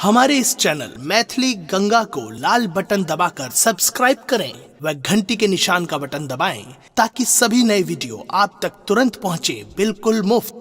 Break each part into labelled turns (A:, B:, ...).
A: हमारे इस चैनल मैथिली गंगा को लाल बटन दबाकर सब्सक्राइब करें व घंटी के निशान का बटन दबाएं ताकि सभी नए वीडियो आप तक तुरंत पहुंचे बिल्कुल मुफ्त।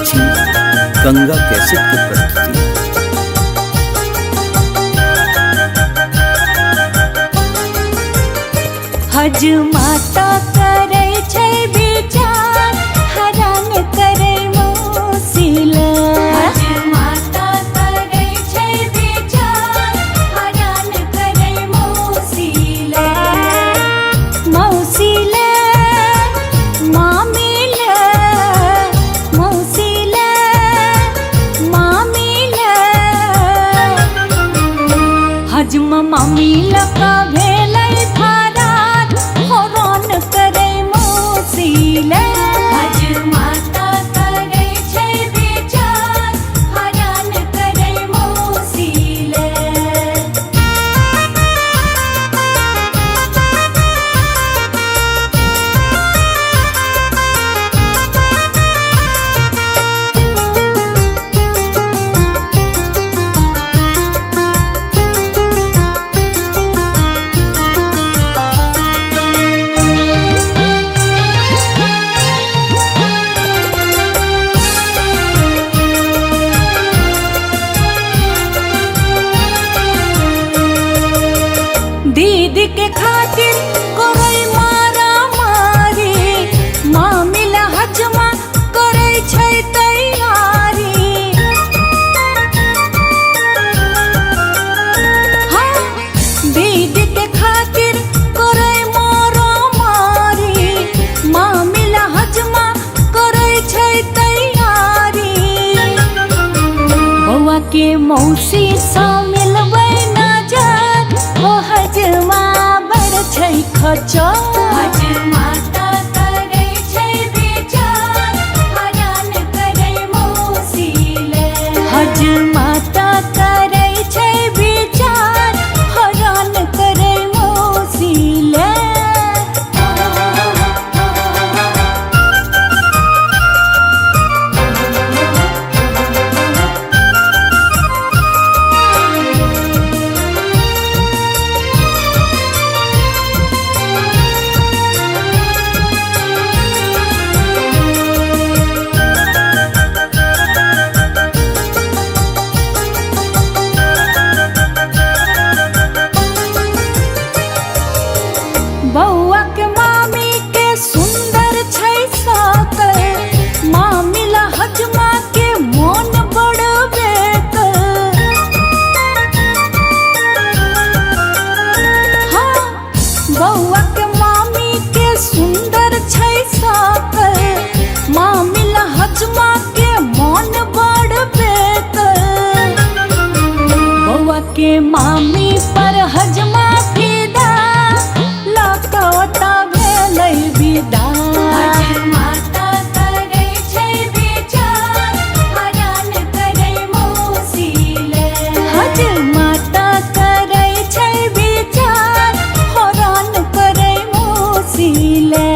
B: छी गंगा कैसेट के प्रस्तुति।
C: हज माता करे छै विचार हरान करे मौसिला। हज माता करे छै विचार हरान करे मौसिला। मौसिला मामिला मौसिला मामिला हज मामिला का भेलै फरार हरान करे मौसिला। हज माता करे छै विचार हरान करे मौसिला। दीदी के खातिर कोई मारा मारी मामिला हजमा करे छै तैयारी। हाँ दीदी के खातिर कोई मारा मारी मामिला हजमा करे छै तैयारी। बौआ के मौसी सा मिलबै नजर ओ हजमा बड़ छै खचर। हज माता करे छै विचार हरान करे मौसिला। हज माता करे छै विचार हरान करे मौसिला। बौआ के मामी के सुंदर छै सकल मामिला हजमा के मोन बड़ बेकल। हाँ बौआ के मामी के सुंदर छै सकल मामिला हजमा के मोन बड़ बेकल। बौआ के मामी पर हजमा फिदा लकौता भेलै विदा। हज माता करे छै विचार हरान करे मौसिला। हज माता करे छै विचार हरान करे मौसिला।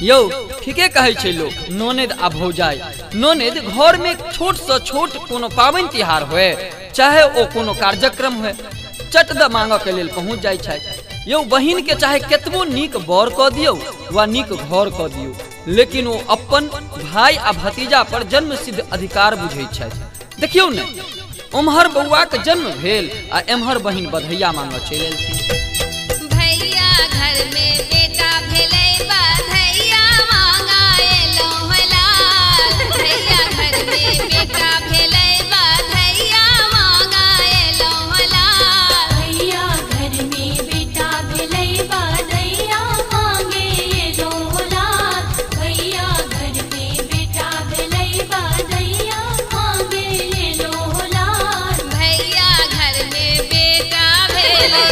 D: यौ ठीके कहै छै लोग, ननद आ भौजाई। ननद घर में छोट से छोट कोनो पाबनि तिहार होए चाहे ओ कोनो कार्यक्रम होए, चट द मांग के लेल पहुंच जाय छै। यौ बहिन के चाहे केतबो नीक बर क दियौ वा नीक घर क दियौ, लेकिन ओ अपन भाई आ भतीजा पर जन्म सिद्ध अधिकार बुझै छै। देखियौ ने, उम्हर बौआ के जन्म भेल आ एम्हर बहिन बधैया मांग चलि एलथिन।
E: भैया घर में बेटा भेलै बधैया मांगा एलो हलाल। भैया घर में बेटा भेलै बधैया मांगा एलो हलाल।
C: भैया घर में बेटा भेलै बधैया मांगे एलो हलाल। भैया घर में बेटा भेलै बधैया मांगे एलो हलाल।
E: भैया घर में बेटा भेलै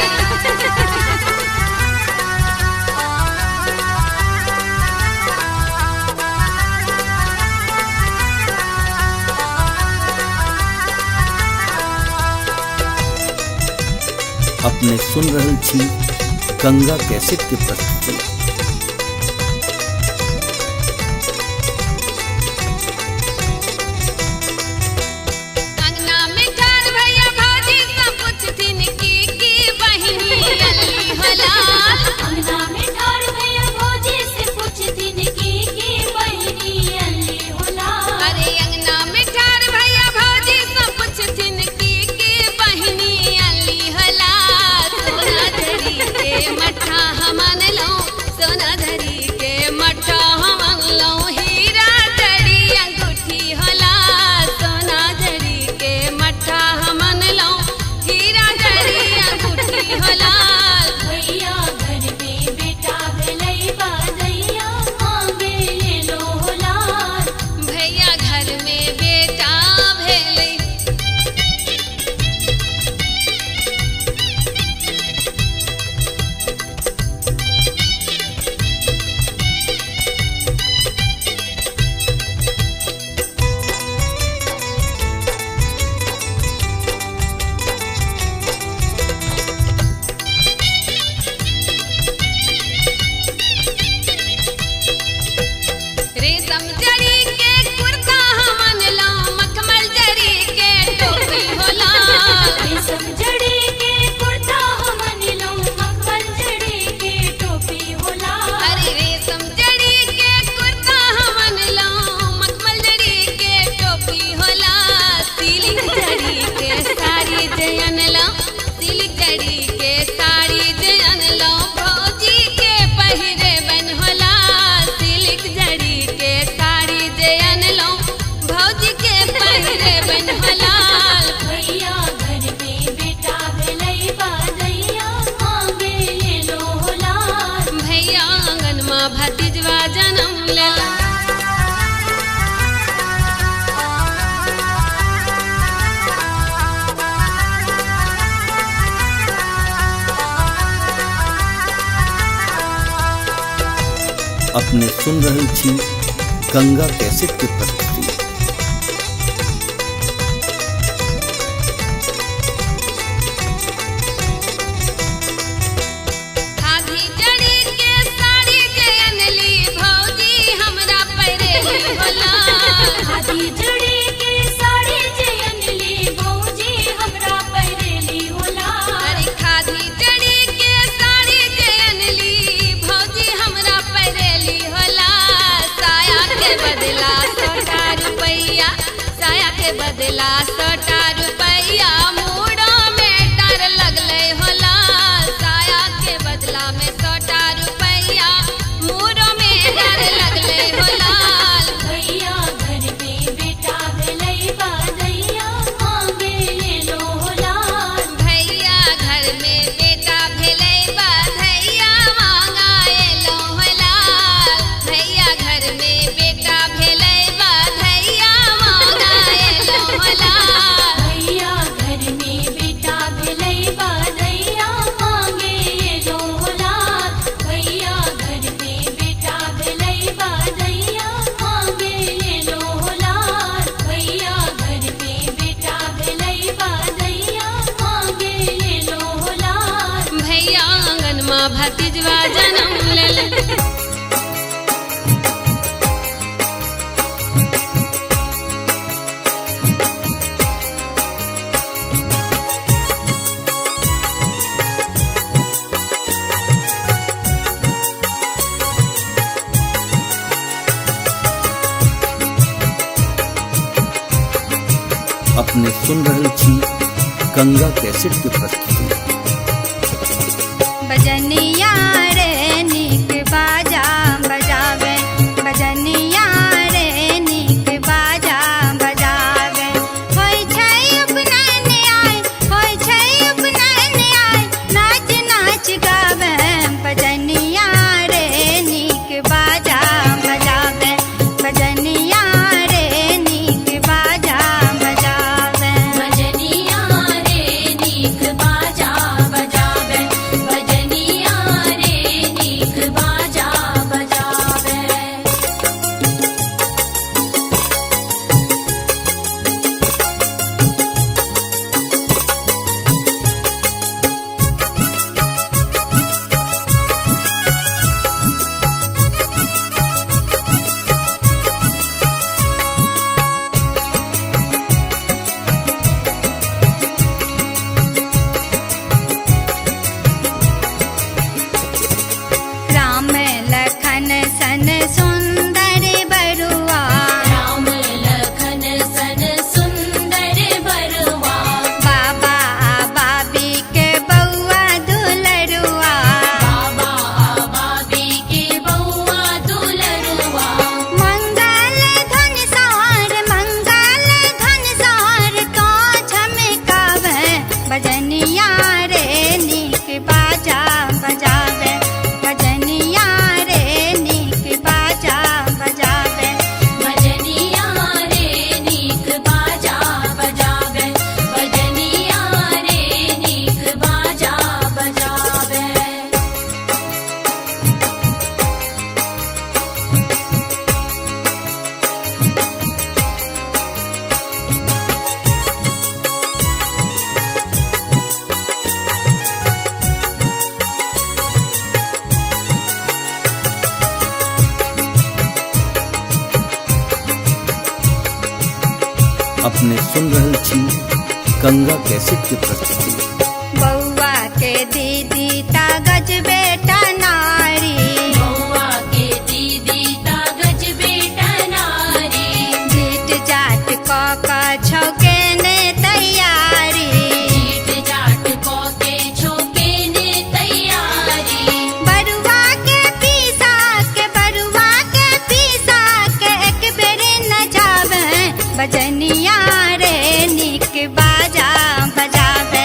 B: अपने सुन रहल छी गंगा कैसेट के प्रस्तुति।
E: अंगना में ठार भैया भौजी सब पूछथिन की बहिनी अल्ली हलाल।
C: अंगना में ठाड़ भैया भौजी से पूछथिन की बहिनी अल्ली हलाल।
E: अरे अंगना में ठार भैया भौजी सब पूछथिन की बहिनी अल्ली हलाल। सोना धरी के मठा हमन लो, सोना धरी के मठा हमन लो, हीरा जड़ी अंगूठी हलाल। सोना धरी के मठा हमन लो, हीरा जड़ी अंगूठी हलाल।
C: भैया घर में बेटा भेलै बधैया मांगे एलो हलाल।
E: भैया घर में बेटा भेलै रेशम जड़ी के कुर्ता हमन लो, मखमल जड़ी के टोपी होला।
C: रेशम जड़ी के कुर्ता हमन लो, मखमल जड़ी के टोपी होला।
E: अरे रेशम जड़ी के कुर्ता हमन लो, मखमल जड़ी के टोपी होला। सिल्क जड़ी के साड़ी जयन लो, सिल्क जड़ी के साड़ी जयन लो, भौजी के पहिरे बन होला। सिल्क जड़ी के साड़ी जयन लो, भौजी के पहिरे बन हलाल।
C: भैया घर में बेटा भेलै बधैया मांगे एलो हलाल।
E: भैया आंगन माँ भतीजवा जन्म लेला।
B: अपने सुन रहल छी गंगा कैसेट के प्रस्तुति।
E: खादी जड़ी के साड़ी जयन ली, भौजी हमरा पहिरेली होला।
C: खादी जड़ी के साड़ी जयन ली, भौजी हमरा पहिरेली होला।
E: अरे खादी जड़ी के साड़ी जयन ली, भौजी हमरा पहिरेली होला। साया के बदला 100 रुपैया, साया के बदला 100 रुपैया, मूड़ो में डर लगले होला। साया के बदला में 100 रुपैया, मूड़ो में डर लगले होला।
C: भैया घर में बेटा भेलै बधैया मांगे एलो हलाल।
E: भैया घर में बेटा भेलै बधैया मांगा एलो हलाल। भैया घर में बेटा भेलै बधैया मांगा एलो हलाल।
C: भैया घर में बेटा भेलै बधैया मांगे एलो हलाल। भैया घर में बेटा भेलै बधैया मांगे एलो हलाल। भैया घर में बेटा भेलै बधैया मांगे एलो हलाल।
E: भैया आंगन माँ भतीजवा जन्म लेला।
B: अपने सुन रहल छी गंगा कैसेट के प्रस्तुति।
F: बजनिया रे नीक बाजा बजावे, बजनिया रे नीक बाजा बजावे। होय छै उपनयन आय, होय छै उपनयन आय, नाच नाच गावे। बजनिया रे नीक बाजा बजावे, बजनिया रे नीक बाजा बजावे।
C: बजनिया रे नीक बाजा बजावे, बजनिया रे नीक बाजा बजावे।
F: राम लखन सन सुंदर बरुआ,
C: राम लखन सन सुंदर बरुआ,
F: बाबा बाबी के बउआ दुलरुआ।
C: बाबा बाबी के बउआ दुलरुआ।
F: मंगल धन सार, मंगल धन सार तो झमकावे। बजनिया रे नीक बाजा बजावे, बजनिया रे नीक बाजा बजावे।
C: बजनिया रे नीक बाजा बजावे, बजनिया रे नीक बाजा बजावे।
B: अपने सुन रहल छी गंगा कैसेट के प्रस्तुति।
F: बउआ के दीदी तागज बेटा नारी,
C: बउआ के दीदी तागज बेटा नारी,
F: जीट जाट क छौके ने तैयारी।
C: जीट जाट को के छोके ने तैयारी।
F: बरुआ के पीसा के, बरुआ के पीसा के एक बेरे न जावे। बजनिया रे नीक बाजा बजावे,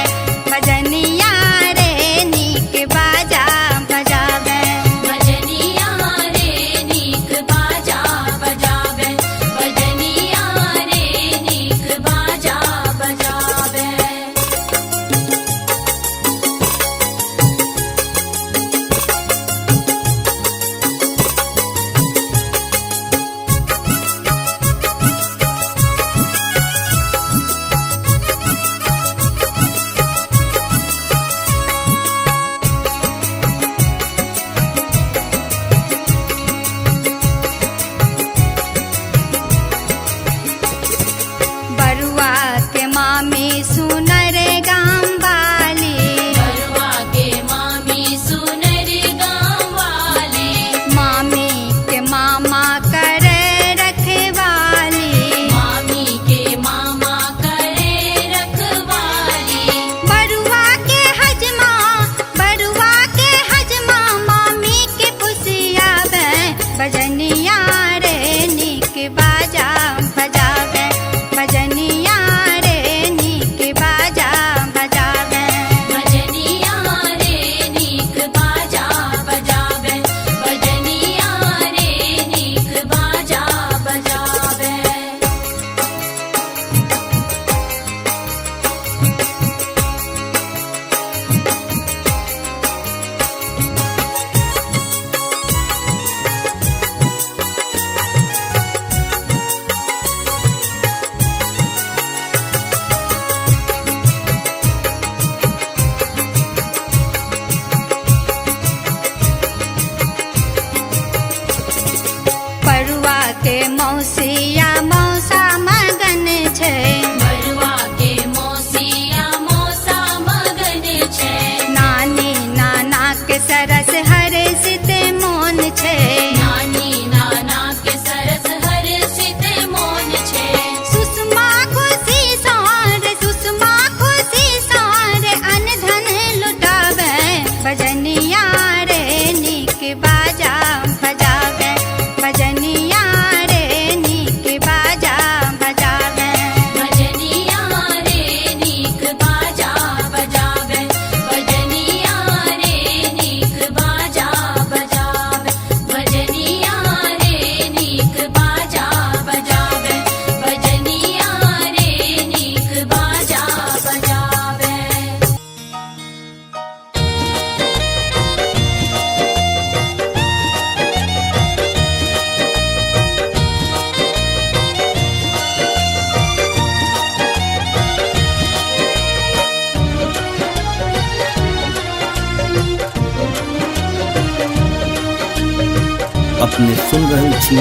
B: अपने सुन रहल छी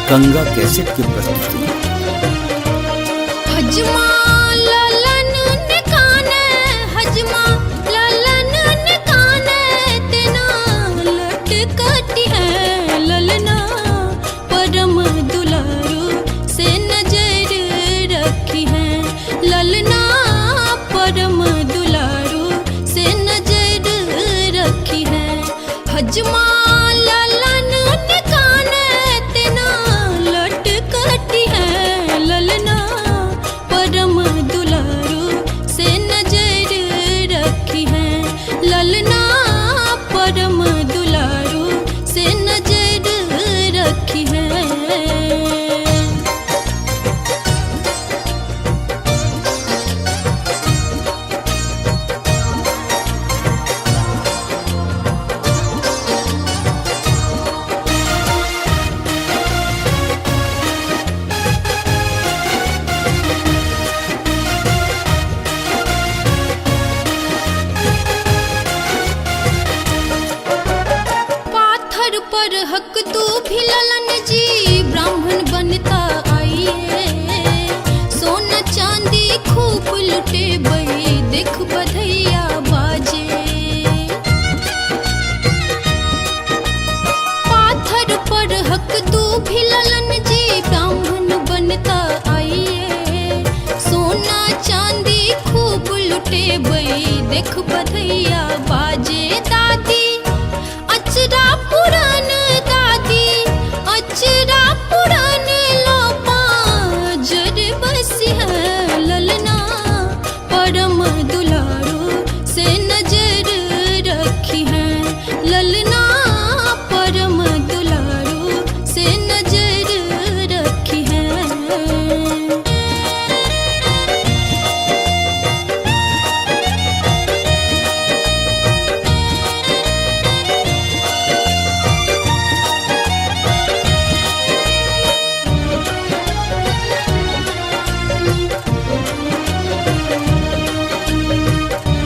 B: गंगा कैसेट के प्रस्तुति।
E: हजमा ललन निकाने, हजमा ललन निकाने, तेना लटकती है ललना, परम दुलारू से नजर रखी है ललना, परम दुलारू से नजर रखी है। हजमा ललन निकाने, तेना लटकती है ललना, परम दुलारू से नजर रखी है ललना, परम दुलारू से नजर रखी है। पाथर पर हक तू भी ललन जी, ब्राह्मण बनता आइए, सोना चांदी खूब लुटे बई, देख बधैया बाजे। पाथर पर हक तू भी ललन जी, ब्राह्मण बनता आइए, सोना चांदी खूब लुटे बई, देख बधैया बाजे। दादी अचरा पुरान, दादी अचरा पुरान, लोपा जर बसी है ललना, परम दुलारू से नजर रखी है ललना, परम दुलारू से नजर रखी है।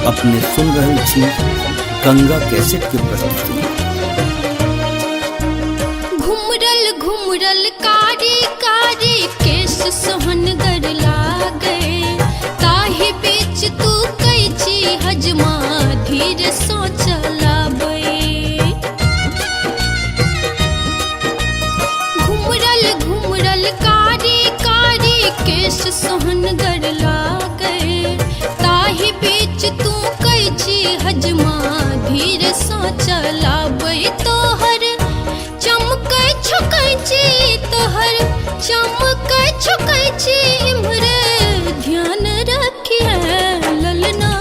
B: अपने सुन रहल छी गंगा कैसेट के प्रस्तुति।
E: घुमरल घुमरल कारी कारी केश सोहनगर लागे, ताहि बीच तू कैची हजमा धीरे सो चलाबे। घुमरल घुमरल कारी कारी केश सोहनगर लागे, ताहि बीच तू कैची हजमा धीरे सो चलाबे। तोहर चमकै छुकैची, तोहर चमकै छुकैची, इम्हरे ध्यान रखी है ललना,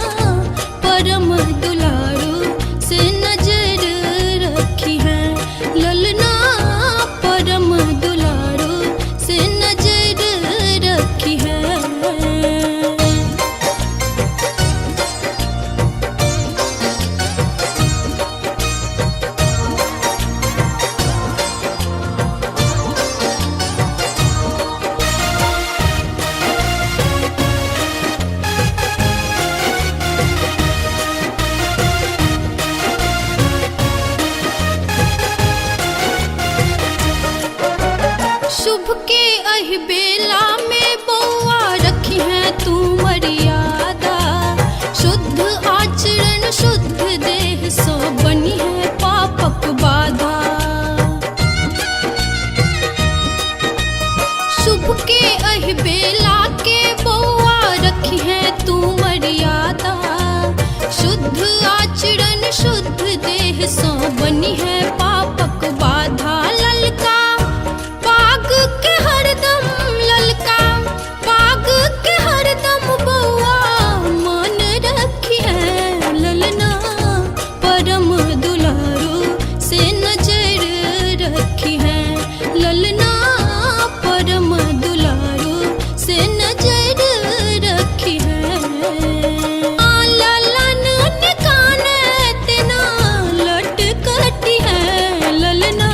E: परम दुलारू से नजर रखी है ललना, परम दुलारू से नजर रखी है। शुभ के अहि बेला में बौआ रखी है तू मर्यादा, शुद्ध आचरण शुद्ध देह सो बनी है पापक बाधा। शुभ के अहि बेला के बौआ रखी है तू मर्यादा, शुद्ध आचरण शुद्ध देह सो बनी है पापक बाधा। ललका पाग के हरदम, ललका पाग के हरदम बौआ मान रखी है ललना, परम दुलारू से नजर रखी है ललना, परम दुलारू से नजर रखी है। ललन निकाने, तेना लटकती है ललना,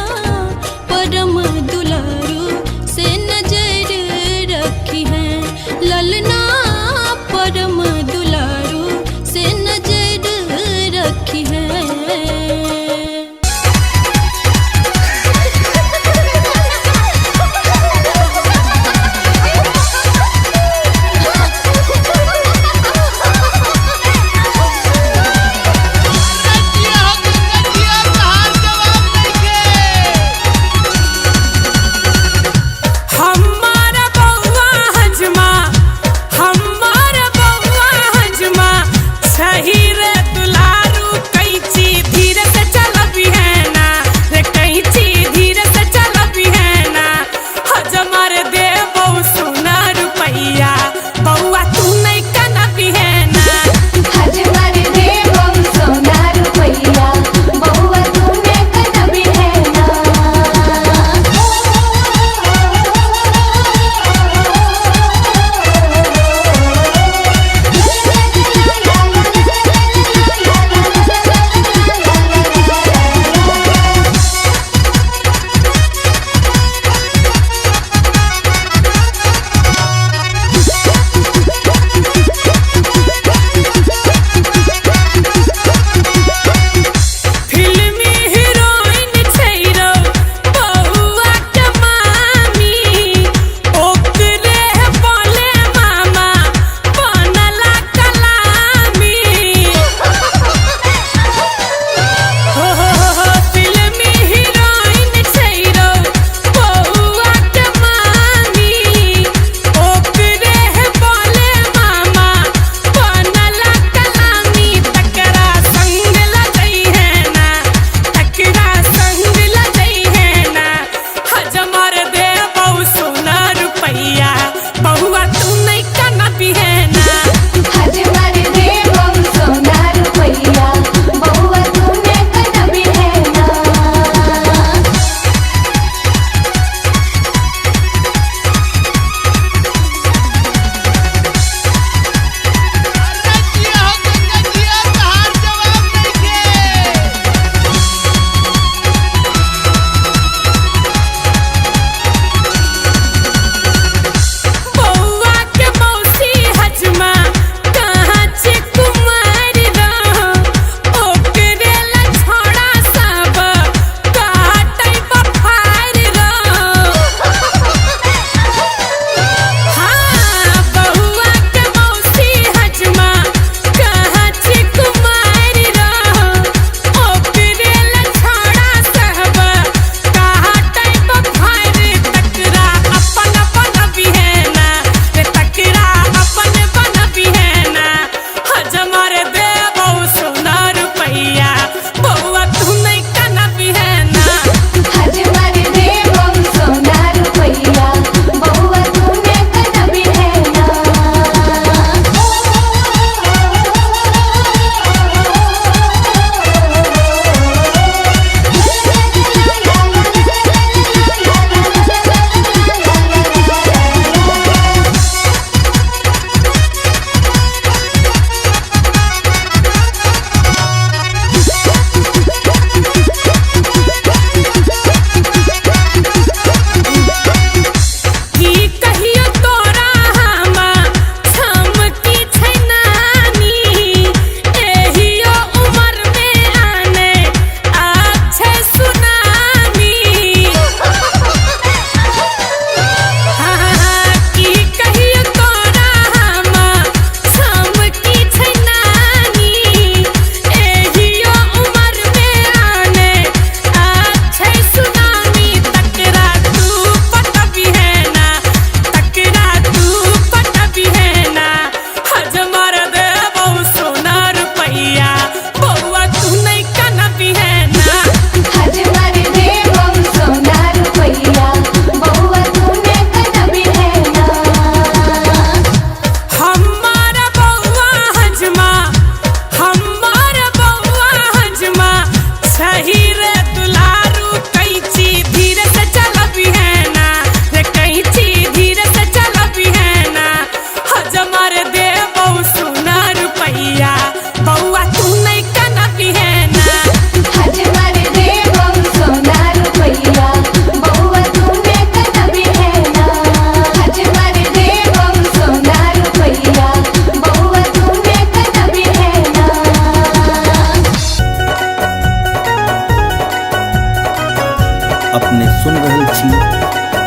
B: सुन रहल छी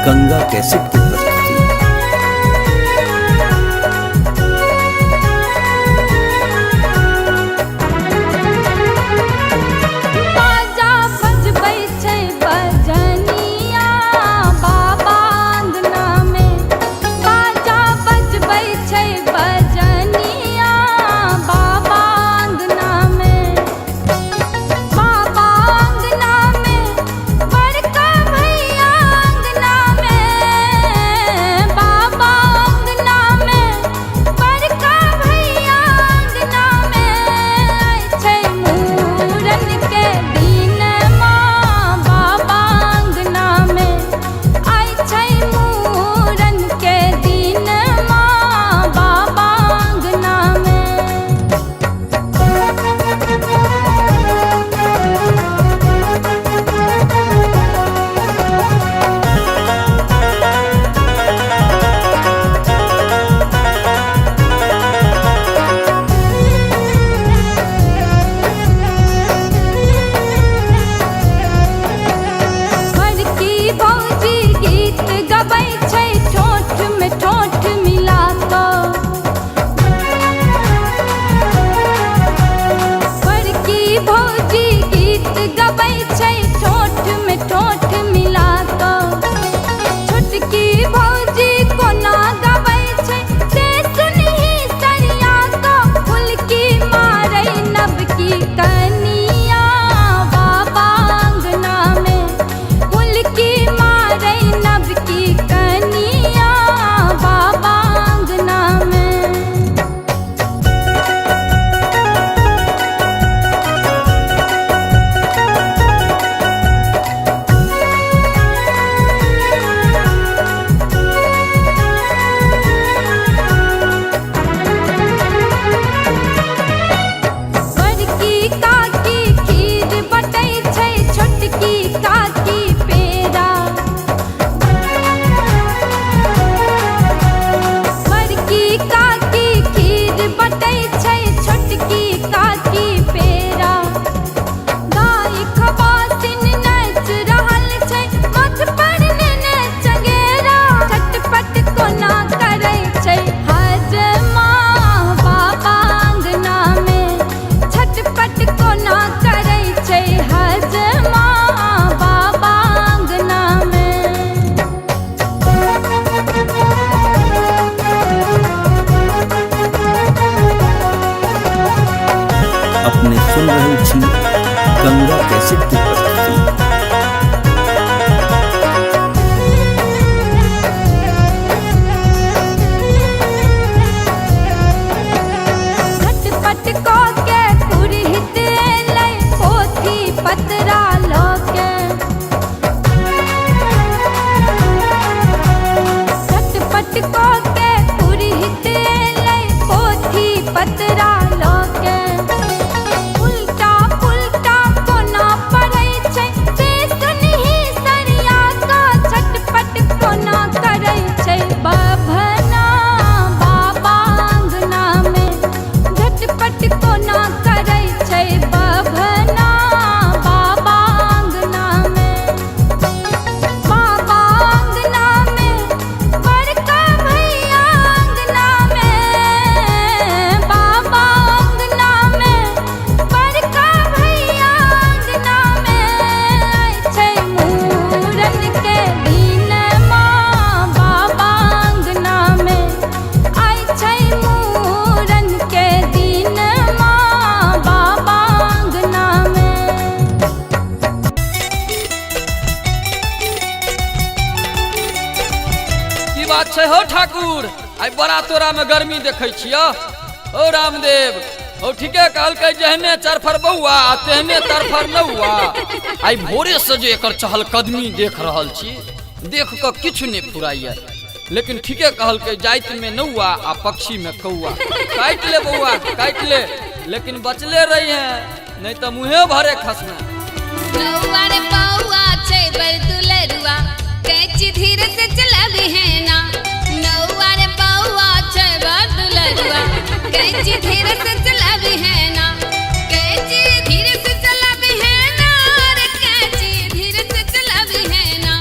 B: गंगा कैसेट की प्रस्तुति।
E: बाजा बजबै छै बजनिया बाबा अंगना में, बाजा बजबै छै बजनिया बाबा अंगना में, बाबा अंगना में बड़का भैया अंगना में, बाबा अंगना में बड़का भैया अंगना में, छै मूरन के दिन माँ बाबा अंगना में, आई छै मूरन के दिन माँ बाबा अंगना में। बड़की भौजी गीत गबै छै ठोठ में ठोठ मिला कऽ, बड़की भौजी गीत गबै छै ठोठ में ठोठ मिला कऽ, छोटकी भौजी कोना गबै छै से सुनही सरिया कऽ, फुलकी मारै नबकी कनिया बाबा अंगना में, फुलकी मारै नबकी कनिया बाबा अंगना में। बड़की काकी खीर बटै छै छोटकी काकी पेड़ा, बड़की काकी खीर बटै छै छोटकी काकी पेड़ा, गाय खबासिन नाच रहल छै मथ पर नेने चंगेरा, छटपट कोना करै छै हजमा बाबा अंगना में, छटपट कोना करै छै हजमा बाबा अंगना में।
B: अपने सुन रहल छी गंगा कैसेट की प्रस्तुति।
E: झटपट कऽ के पुरहित एलै पोथी पतरा लऽ के, झटपट कऽ के पुरहित एलै पोथी पतरा लऽ के, उल्टा पुल्टा कोना पढ़ै छै से सुनही सरिया कऽ, झटपट कोना करै छै बभना बाबा अंगना में, झटपट कोना करै छै बभना बाबा अंगना में, बाबा अंगना में बड़का भैया अंगना में, बाबा अंगना में बड़का भैया अंगना में, छै मूरन के दिन माँ बाबा अंगना में, आई छै मूरन के दिन माँ बाबा अंगना में।
D: की बात छै हो ठाकुर, आई बड़ा तोरा में गर्मी देखै छिय। ओ रामदेव, ओ ठीके कहलकै जहने चरफर बउआ तेहने तरफर नौआ। आई भोरे से जे एकर चहल कदमी देख रहल छी, देख कऽ किछु नहीं फुराइया, लेकिन ठीके कहलकै जाइत में नौआ आ पक्षी में कौआ। काट ले बउआ काट ले, लेकिन बचले रही है, नहीं तो मुँहे भरे खसना।
E: नौआ रे बउआ छै बड़ दुलरुआ, कैची धीरे से चलाबी है ना, नौआ रे बउआ छै बड़ दुलरुआ, कैची धीरे से चलाबी है ना, कैची धीरे से चलाबी है ना, रे कैची धीरे से चलाबी है ना।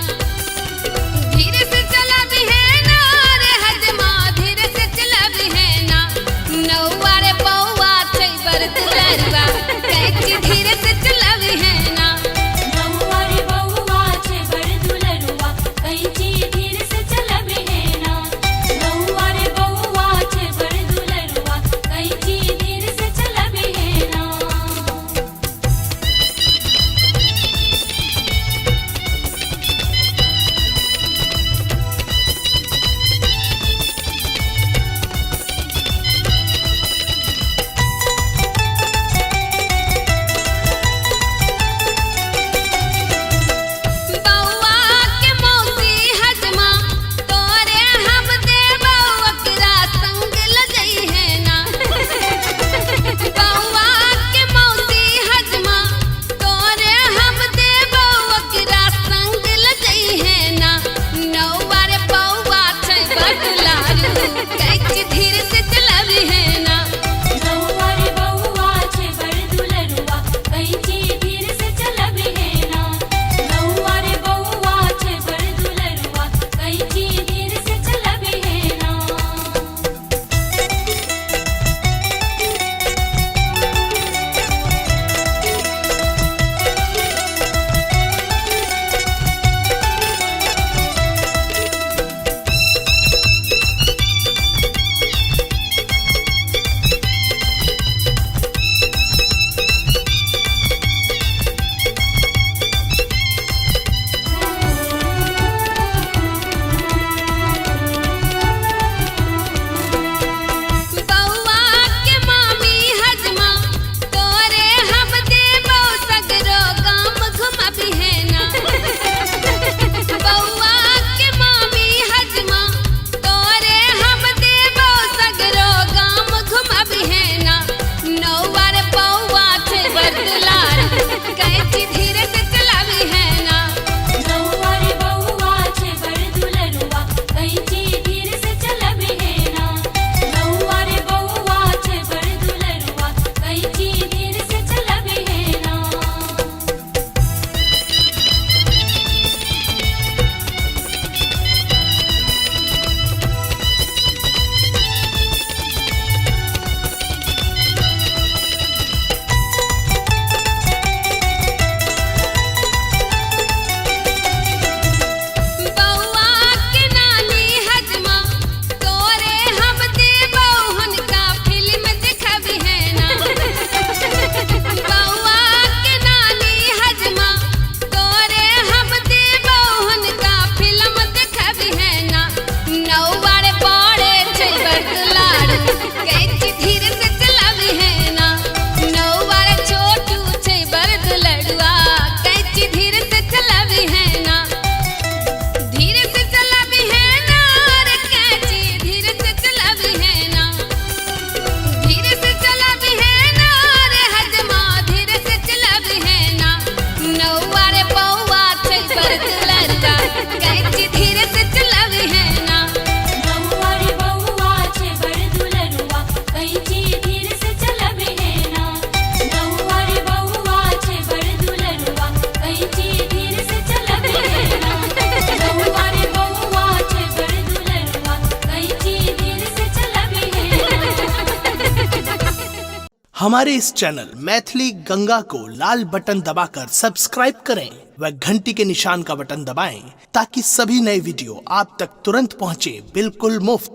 A: हमारे इस चैनल मैथिली गंगा को लाल बटन दबाकर सब्सक्राइब करें व घंटी के निशान का बटन दबाएं ताकि सभी नए वीडियो आप तक तुरंत पहुंचे बिल्कुल मुफ्त।